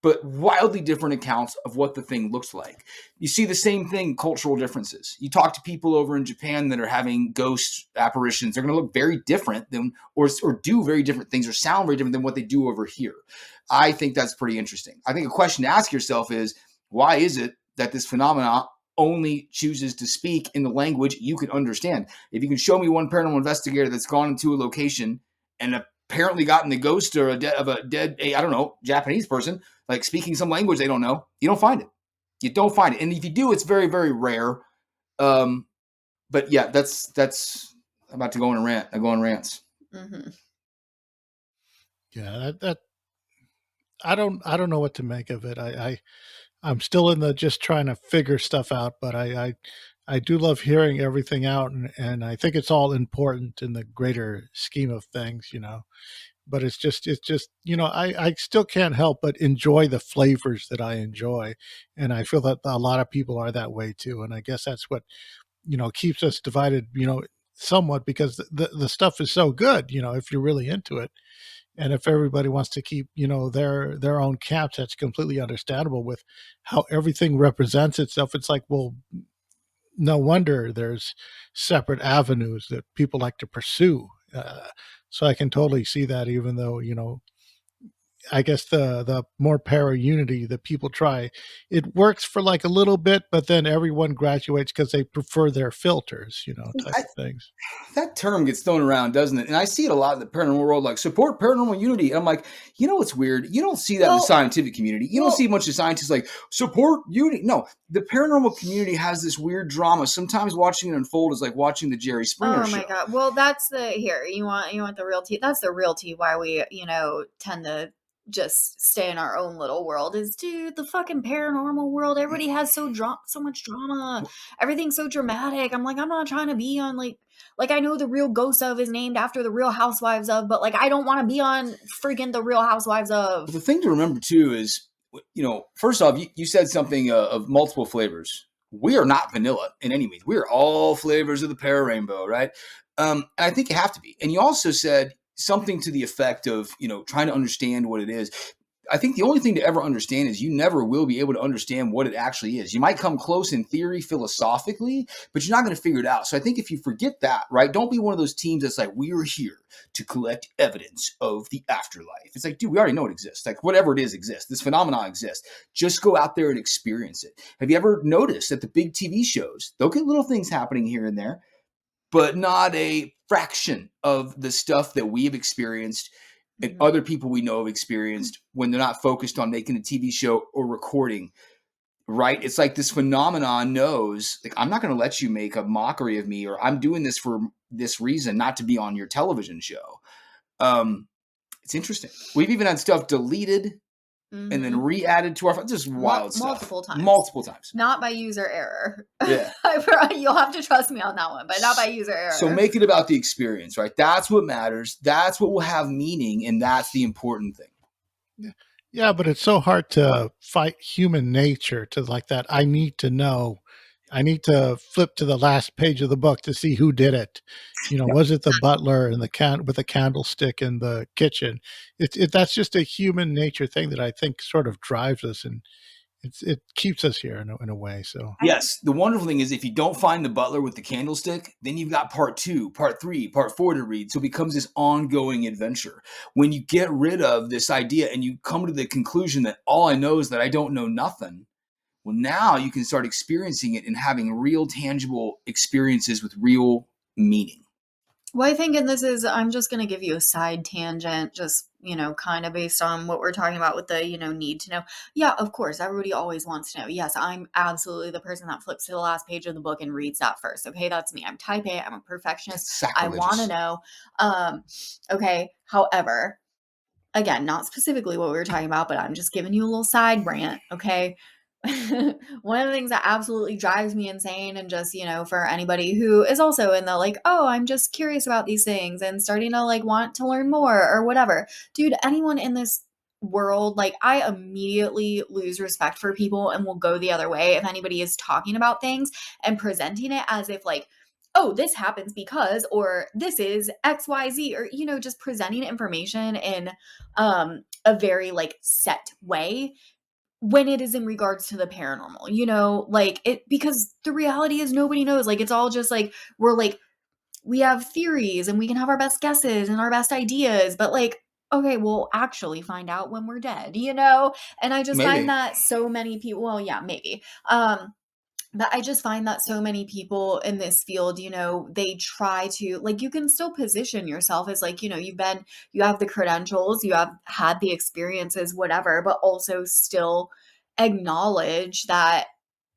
but wildly different accounts of what the thing looks like. You see the same thing, cultural differences. You talk to people over in Japan that are having ghost apparitions. They're going to look very different than, or do very different things or sound very different than what they do over here. I think that's pretty interesting. I think a question to ask yourself is, why is it that this phenomena only chooses to speak in the language you can understand? If you can show me one paranormal investigator that's gone into a location and apparently gotten the ghost or a dead, I don't know, Japanese person, like speaking some language they don't know, you don't find it. You don't find it. And if you do, it's very, very rare. But yeah, that's I'm about to go on a rant. I go on rants. Mm-hmm. yeah, that I don't know what to make of it. I'm still in the just trying to figure stuff out, but I do love hearing everything out, and I think it's all important in the greater scheme of things. But it's just I still can't help but enjoy the flavors that I enjoy, and I feel that a lot of people are that way too, and I guess that's what keeps us divided, somewhat, because the stuff is so good, if you're really into it. And if everybody wants to keep their own camps, that's completely understandable. With how everything represents itself, it's like, well, no wonder there's separate avenues that people like to pursue. So I can totally see that, even though I guess the more para unity that people try, it works for like a little bit, but then everyone graduates because they prefer their filters, type of things. That term gets thrown around, doesn't it? And I see it a lot in the paranormal world, like support paranormal unity. And I'm like, what's weird? You don't see that in the scientific community. You don't see a bunch of scientists like support unity. No, the paranormal community has this weird drama. Sometimes watching it unfold is like watching the Jerry Springer show. Oh my God. Well, that's you want the real tea. That's the real tea why we, tend to just stay in our own little world is, dude, the fucking paranormal world. Everybody has so much drama. Everything's so dramatic. I'm like, I'm not trying to be on like I know the Real Ghost of is named after the Real Housewives of, but like I don't want to be on freaking the Real Housewives of. But the thing to remember too is, first off, you said something of multiple flavors. We are not vanilla in any means. We are all flavors of the para rainbow, right? And I think you have to be. And you also said something to the effect of, trying to understand what it is. I think the only thing to ever understand is you never will be able to understand what it actually is. You might come close in theory, philosophically, but you're not going to figure it out. So I think if you forget that, right, don't be one of those teams that's like, we are here to collect evidence of the afterlife. It's like, dude, we already know it exists. Like whatever it is exists. This phenomenon exists. Just go out there and experience it. Have you ever noticed that the big TV shows, they'll get little things happening here and there, but not a fraction of the stuff that we have experienced and Mhm. other people we know have experienced when they're not focused on making a TV show or recording. Right? It's like this phenomenon knows, like, I'm not going to let you make a mockery of me, or I'm doing this for this reason, not to be on your television show. It's interesting. We've even had stuff deleted and then Mhm. re-added to our, just wild stuff. Multiple times. Multiple times. Not by user error. Yeah. You'll have to trust me on that one, but not by user error. So make it about the experience, right? That's what matters. That's what will have meaning, and that's the important thing. Yeah, but it's so hard to fight human nature to like that. I need to know. I need to flip to the last page of the book to see who did it. Was it the butler and with the candlestick in the kitchen? That's just a human nature thing that I think sort of drives us, and it keeps us here in a way. So Yes, the wonderful thing is if you don't find the butler with the candlestick, then you've got part 2, part 3, part 4 to read. So it becomes this ongoing adventure. When you get rid of this idea and you come to the conclusion that all I know is that I don't know nothing, well, now you can start experiencing it and having real tangible experiences with real meaning. Well, I think, and this is, I'm just going to give you a side tangent, just, kind of based on what we're talking about with the, need to know. Yeah, of course, everybody always wants to know. Yes, I'm absolutely the person that flips to the last page of the book and reads that first. Okay, that's me. I'm type A, I'm a perfectionist. I want to know. Okay, however, again, not specifically what we were talking about, but I'm just giving you a little side rant, okay? One of the things that absolutely drives me insane, and just, for anybody who is also in the like, oh, I'm just curious about these things and starting to like want to learn more or whatever. Dude, anyone in this world, like, I immediately lose respect for people and will go the other way if anybody is talking about things and presenting it as if like, oh, this happens because, or this is XYZ, or, just presenting information in a very like set way when it is in regards to the paranormal, like it, because the reality is nobody knows. Like, it's all just like, we have theories and we can have our best guesses and our best ideas, but like, okay, we'll actually find out when we're dead, And I just find Maybe. that so many people, well, yeah, maybe. But I just find that so many people in this field, they try to, like, you can still position yourself as like, you have the credentials, you have had the experiences, whatever, but also still acknowledge that,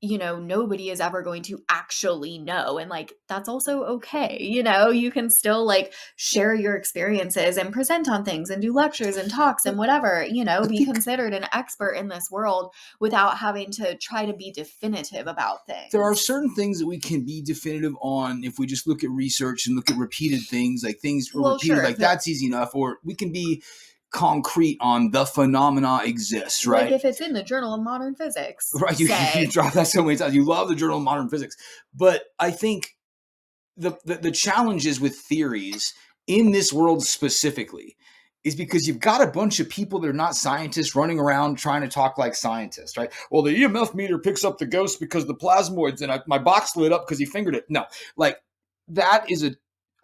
nobody is ever going to actually know. And like, that's also okay. You can still like share your experiences and present on things and do lectures and talks and whatever, be considered an expert in this world without having to try to be definitive about things. There are certain things that we can be definitive on if we just look at research and look at repeated things, like things are repeated, sure, like that's easy enough. Or we can be concrete on the phenomena exists, right? Like if it's in the Journal of Modern Physics. Right, you drop that so many times. You love the Journal of Modern Physics. But I think the challenges with theories in this world specifically is because you've got a bunch of people that are not scientists running around trying to talk like scientists, right? Well, the EMF meter picks up the ghost because the plasmoids, and my box lit up because he fingered it. No, like that is a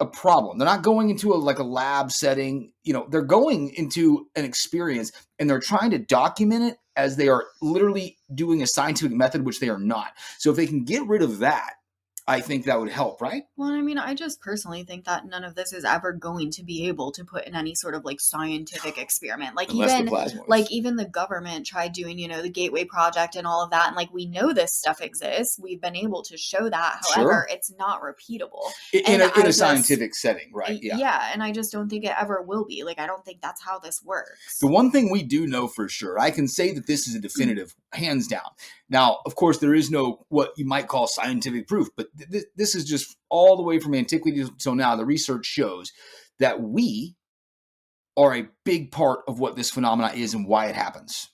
problem. They're not going into a lab setting. They're going into an experience and they're trying to document it as they are literally doing a scientific method, which they are not. So if they can get rid of that, I think that would help, right? Well, I mean, I just personally think that none of this is ever going to be able to put in any sort of like scientific experiment. Like even the government tried doing, the Gateway Project and all of that. And like, we know this stuff exists. We've been able to show that. However, it's not repeatable in a scientific setting, right? Yeah. Yeah. And I just don't think it ever will be. Like, I don't think that's how this works. The one thing we do know for sure, I can say that this is a definitive, hands down. Now, of course, there is no what you might call scientific proof, but this is just all the way from antiquity till now. The research shows that we are a big part of what this phenomena is and why it happens.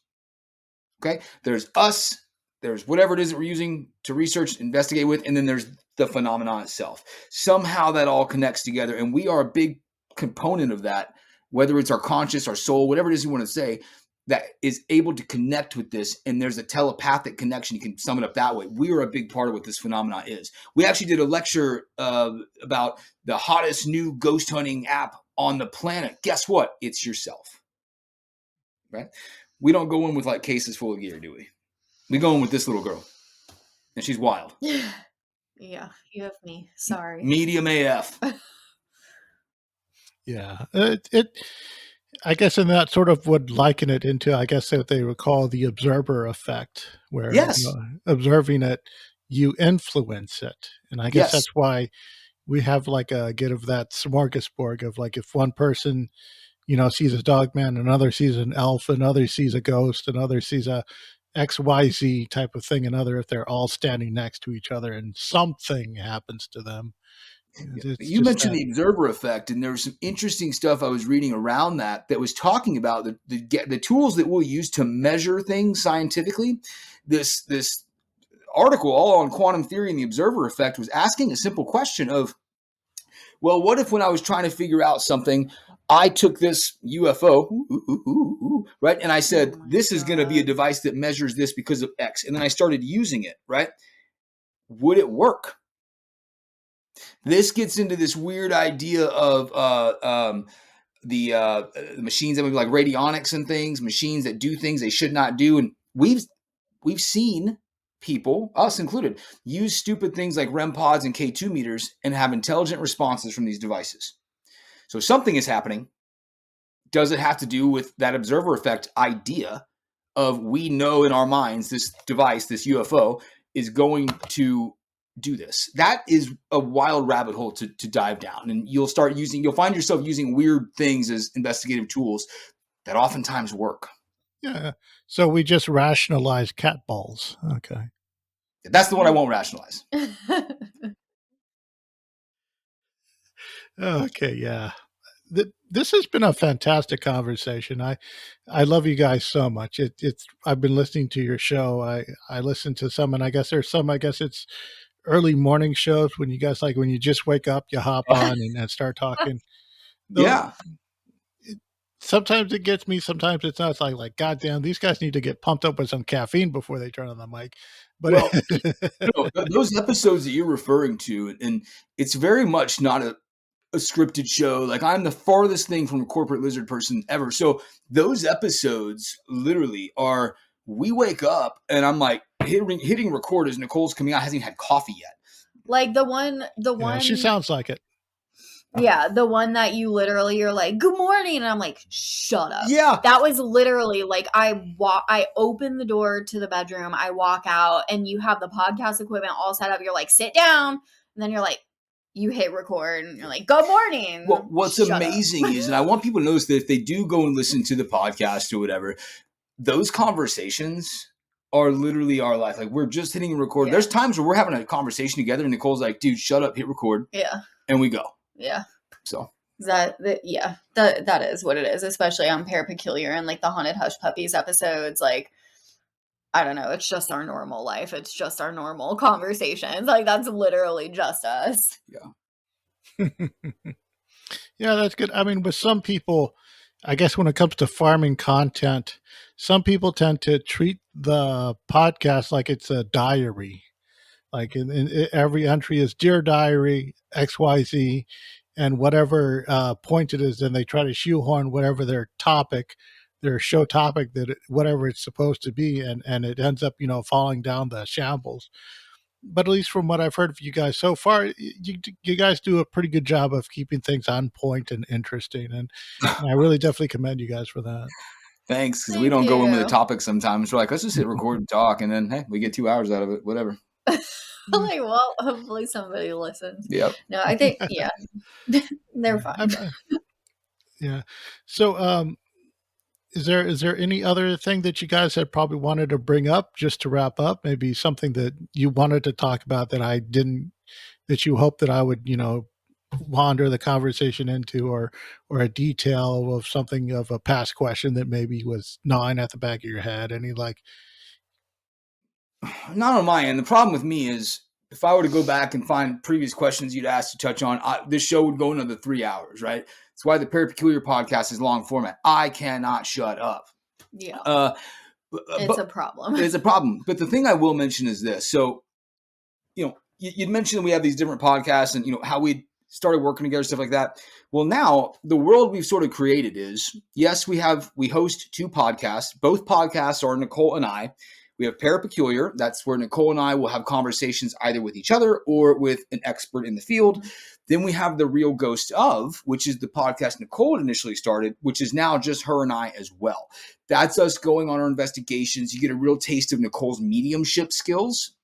Okay? There's us, there's whatever it is that we're using to research, investigate with, and then there's the phenomenon itself. Somehow that all connects together, and we are a big component of that, whether it's our conscious, our soul, whatever it is you want to say, that is able to connect with this, and there's a telepathic connection. You can sum it up that way. We are a big part of what this phenomena is. We actually did a lecture about the hottest new ghost hunting app on the planet. Guess what? It's yourself. Right? We don't go in with like cases full of gear, do we? We go in with this little girl, and she's wild. Yeah, you have me. Sorry. Medium AF. Yeah. I guess in that sort of would liken it into, I guess what they would call the observer effect, where, Yes. observing it, you influence it. And I guess Yes. that's why we have like a get of that smorgasbord of like if one person, sees a dog man, another sees an elf, another sees a ghost, another sees a XYZ type of thing, another if they're all standing next to each other and something happens to them. Yeah. It's You just mentioned that. the observer effect, and there was some interesting stuff I was reading around that was talking about the tools that we'll use to measure things scientifically. This article, all on quantum theory and the observer effect, was asking a simple question of, well, what if when I was trying to figure out something, I took this UFO, right, and I Oh said, my this is going to be a God. device that measures this because of X, and then I started using it, right? Would it work? This gets into this weird idea of the machines that would be like radionics and things, machines that do things they should not do, and we've seen people, us included, use stupid things like REM pods and K2 meters and have intelligent responses from these devices. So something is happening. Does it have to do with that observer effect idea of we know in our minds this device, this UFO, is going to do this? That is a wild rabbit hole to dive down. And you'll find yourself using weird things as investigative tools that oftentimes work. Yeah. So we just rationalize cat balls. Okay. That's the one I won't rationalize. Okay. Yeah. This has been a fantastic conversation. I love you guys so much. I've been listening to your show. I listen to some, and I guess there's some. I guess it's early morning shows when you guys like when you just wake up, you hop on and start talking. Though Yeah. sometimes it gets me, sometimes it's not. It's like goddamn, these guys need to get pumped up with some caffeine before they turn on the mic. But Well, those episodes that you're referring to, and it's very much not a scripted show. Like, I'm the farthest thing from a corporate lizard person ever. So those episodes literally are, we wake up and I'm like hitting record as Nicole's coming out, hasn't even had coffee yet. Like the one yeah, she sounds like it. yeah, the one that you literally you're like, "Good morning," and I'm like, "Shut up." Yeah. That was literally like I open the door to the bedroom, I walk out, and you have the podcast equipment all set up. You're like, "Sit down," and then you're like, you hit record, and you're like, "Good morning." Well, what's Shut up. amazing is, and I want people to notice that if they do go and listen to the podcast or whatever, those conversations are literally our life. Like, we're just hitting record. Yeah. There's times where we're having a conversation together and Nicole's like, dude, shut up, hit record. Yeah. And we go. Yeah. So that is what it is, especially on ParaPeculiar and like the Haunted Hush Puppies episodes. Like, I don't know, it's just our normal life. It's just our normal conversations. Like, that's literally just us. yeah. Yeah, that's good. I mean, with some people, I guess when it comes to farming content, some people tend to treat the podcast like it's a diary. Like in every entry is Dear Diary, XYZ, and whatever point it is, then they try to shoehorn whatever their topic, their show topic, whatever it's supposed to be, and it ends up, falling down the shambles. But at least from what I've heard of you guys so far, you guys do a pretty good job of keeping things on point and interesting, and I really definitely commend you guys for that. Thanks, because we Thank don't go in with a you. topic sometimes. We're like, let's just hit record and talk, and then, hey, we get 2 hours out of it, whatever. Like, well, hopefully somebody listens. Yep. No, I think, yeah, they're fine. Yeah. So, is there any other thing that you guys had probably wanted to bring up just to wrap up? Maybe something that you wanted to talk about that I didn't, that you hope that I would, wander the conversation into, or a detail of something of a past question that maybe was gnawing at the back of your head. Any like, Not on my end. The problem with me is, if I were to go back and find previous questions you'd asked to touch on, this show would go another 3 hours, right? That's why the ParaPeculiar podcast is long format. I cannot shut up. Yeah. It's a problem. It's a problem. But the thing I will mention is this. So, you'd mentioned that we have these different podcasts and, how we started working together, stuff like that. Well, now the world we've sort of created is, yes, we host 2 podcasts. Both podcasts are Nicole and I. We have ParaPeculiar. That's where Nicole and I will have conversations either with each other or with an expert in the field. Mhm. Then we have The Real Ghost Of, which is the podcast Nicole initially started, which is now just her and I as well. That's us going on our investigations. You get a real taste of Nicole's mediumship skills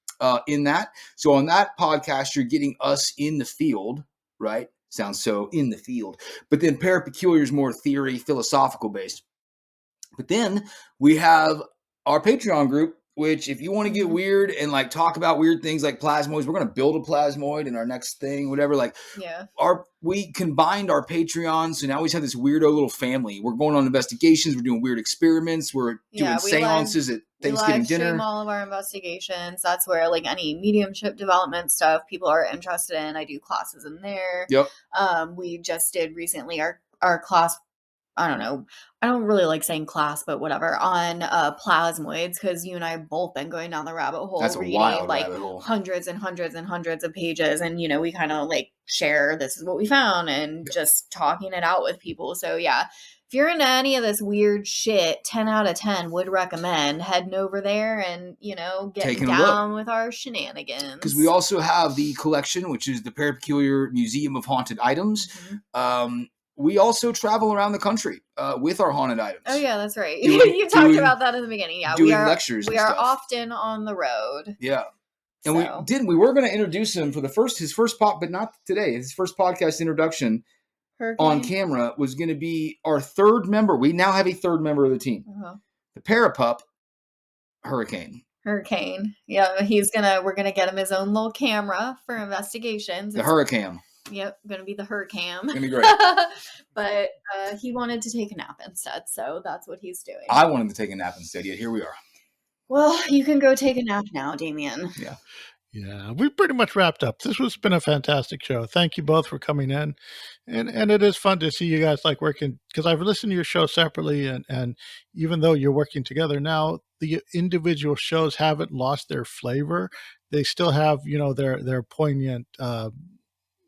in that. So on that podcast, you're getting us in the field, right? Sounds so in the field. But then ParaPeculiar is more theory, philosophical based. But then we have our Patreon group, which if you want to get weird and like talk about weird things like plasmoids, we're going to build a plasmoid in our next thing, whatever. Like we combined our Patreon. So now we just have this weirdo little family. We're going on investigations. We're doing weird experiments. We're doing seances at Thanksgiving live stream dinner. All of our investigations. That's where like any mediumship development stuff people are interested in. I do classes in there. Yep. We just did recently our class. I don't know. I don't really like saying class, but whatever, on plasmoids, because you and I have both been going down the rabbit hole. That's a reading wild like rabbit hole. hundreds and hundreds and hundreds of pages. And, we kind of like share this is what we found and just talking it out with people. So yeah, if you're into any of this weird shit, 10 out of 10 would recommend heading over there and, getting down with our shenanigans. Because we also have the collection, which is the ParaPeculiar Museum of Haunted Items. Mm-hmm. We also travel around the country with our haunted items. Oh yeah, that's right. You talked about that in the beginning. Yeah, doing lectures. We are often on the road. Yeah, and we were going to introduce him for his first but not today. His first podcast introduction on camera was going to be our third member. We now have a third member of the team, the ParaPup Hurricane. Yeah, we're gonna get him his own little camera for investigations. The Hurricane. Yep, gonna be the Hurricane. Gonna be great. But he wanted to take a nap instead, so that's what he's doing. I wanted to take a nap instead, yet here we are. Well, you can go take a nap now, Daimian. Yeah. Yeah, we've pretty much wrapped up. This has been a fantastic show. Thank you both for coming in. And it is fun to see you guys like working, because I've listened to your show separately, and even though you're working together now, the individual shows haven't lost their flavor. They still have, their poignant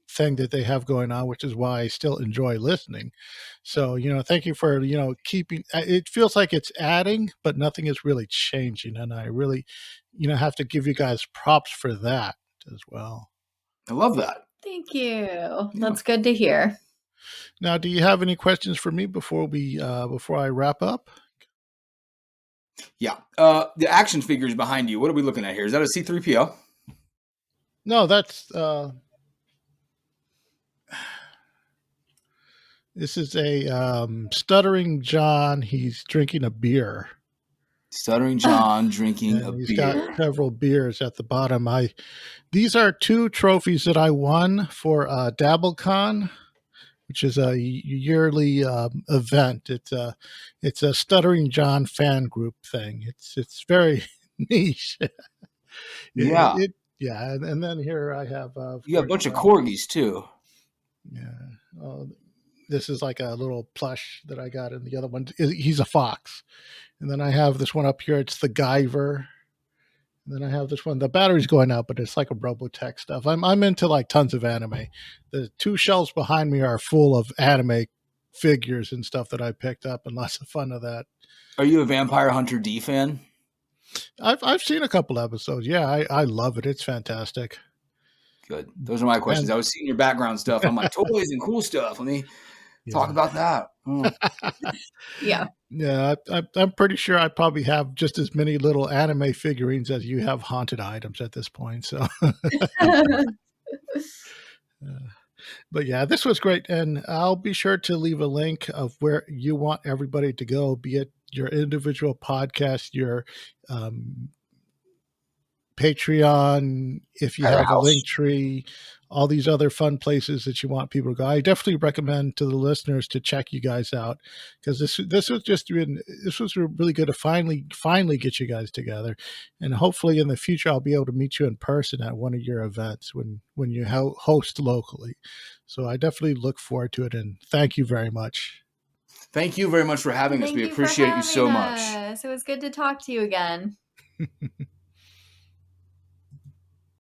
thing that they have going on, which is why I still enjoy listening. So, thank you for, keeping, it feels like it's adding, but nothing is really changing. And I really, have to give you guys props for that as well. I love that. Thank you. Yeah. That's good to hear. Now, do you have any questions for me before I wrap up? Yeah. The action figures behind you. What are we looking at here? Is that a C-3PO? No, that's, this is a Stuttering John. He's drinking a beer. Stuttering John drinking a beer. He's got several beers at the bottom. These are 2 trophies that I won for DabbleCon, which is a yearly event. It's a Stuttering John fan group thing. It's very niche. Yeah. And then here I have. You have a bunch of corgis too. Yeah. This is like a little plush that I got, and the other one, he's a fox. And then I have this one up here. It's the Guyver. And then I have this one. The battery's going out, but it's like a Robotech stuff. I'm into like tons of anime. The 2 shelves behind me are full of anime figures and stuff that I picked up, and lots of fun of that. Are you a Vampire Hunter D fan? I've seen a couple episodes. Yeah, I love it. It's fantastic. Good. Those are my questions. I was seeing your background stuff. I'm like, toys and cool stuff. Let me talk about that. Yeah. Yeah, I'm pretty sure I probably have just as many little anime figurines as you have haunted items at this point. So, but yeah, this was great. And I'll be sure to leave a link of where you want everybody to go, be it your individual podcast, your Patreon, if you have a link tree, all these other fun places that you want people to go. I definitely recommend to the listeners to check you guys out, because this was really good to finally get you guys together, and hopefully in the future I'll be able to meet you in person at one of your events when you host locally. So I definitely look forward to it, and thank you very much. Thank you very much for having us. We appreciate you so much. It was good to talk to you again.